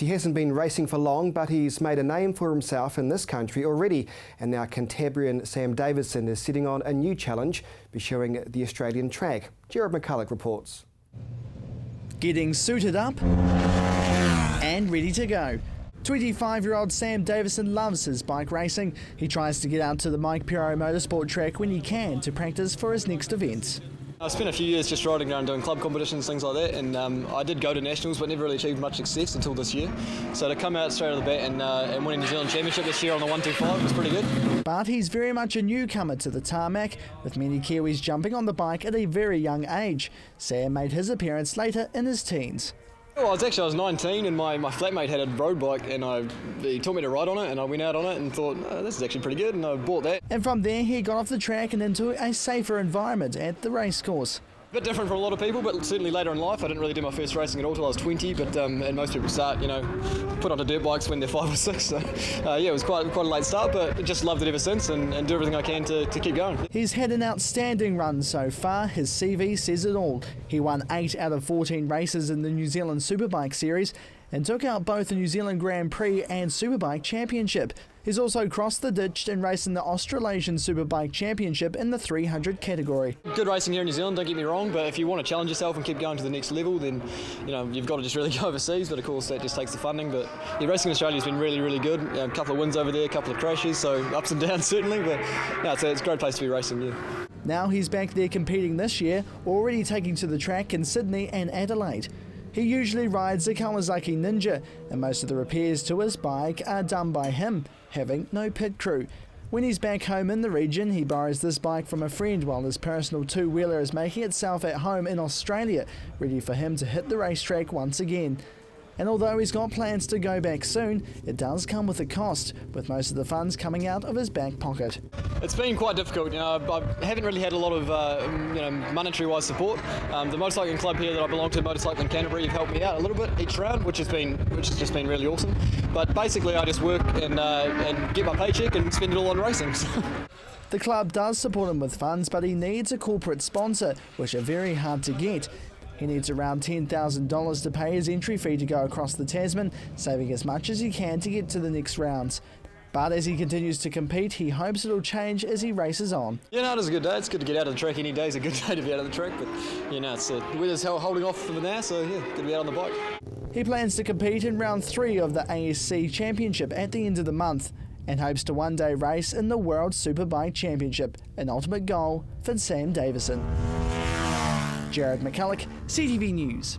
He hasn't been racing for long, but he's made a name for himself in this country already. And now Canterburyan Sam Davison is sitting on a new challenge, pursuing the Australian track. Jared McCulloch reports. Getting suited up and ready to go. 25-year-old Sam Davison loves his bike racing. He tries to get out to the Mike Pirro Motorsport track when he can to practice for his next event. I spent a few years just riding around doing club competitions, things like that, and I did go to nationals but never really achieved much success until this year. So to come out straight out of the bat and win a New Zealand Championship this year on the 125 was pretty good. But he's very much a newcomer to the tarmac, with many Kiwis jumping on the bike at a very young age. Sam made his appearance later in his teens. Well, I was 19 and my flatmate had a road bike and he taught me to ride on it, and I went out on it and thought, oh, this is actually pretty good, and I bought that. And from there he got off the track and into a safer environment at the racecourse. A bit different from a lot of people, but certainly later in life. I didn't really do my first racing at all till I was 20, but and most people start, put onto dirt bikes when they're 5 or 6. So yeah, it was quite a late start, but just loved it ever since and do everything I can to keep going. He's had an outstanding run so far. His CV says it all. He won 8 out of 14 races in the New Zealand Superbike Series and took out both the New Zealand Grand Prix and Superbike Championship. He's also crossed the ditch and raced in the Australasian Superbike Championship in the 300 category. Good racing here in New Zealand, don't get me wrong, but if you want to challenge yourself and keep going to the next level, then you've got to just really go overseas, but of course that just takes the funding. But yeah, racing in Australia has been really, really good. A couple of wins over there, a couple of crashes, so ups and downs certainly, but no, it's a great place to be racing, yeah. Now he's back there competing this year, already taking to the track in Sydney and Adelaide. He usually rides a Kawasaki Ninja, and most of the repairs to his bike are done by him, having no pit crew. When he's back home in the region, he borrows this bike from a friend while his personal two-wheeler is making itself at home in Australia, ready for him to hit the racetrack once again. And although he's got plans to go back soon, it does come with a cost, with most of the funds coming out of his back pocket. It's been quite difficult. I haven't really had a lot of monetary-wise support. The motorcycling club here that I belong to, Motorcycling Canterbury, have helped me out a little bit each round, which has just been really awesome. But basically, I just work and get my paycheck and spend it all on racing. The club does support him with funds, but he needs a corporate sponsor, which are very hard to get. He needs around $10,000 to pay his entry fee to go across the Tasman, saving as much as he can to get to the next rounds. But as he continues to compete, he hopes it'll change as he races on. Yeah, no, it is a good day. It's good to get out of the track. Any day is a good day to be out of the track, but it's the weather's holding off for now, so yeah, good to be out on the bike. He plans to compete in round 3 of the ASC Championship at the end of the month and hopes to one day race in the World Superbike Championship, an ultimate goal for Sam Davison. Jared McCulloch, CTV News.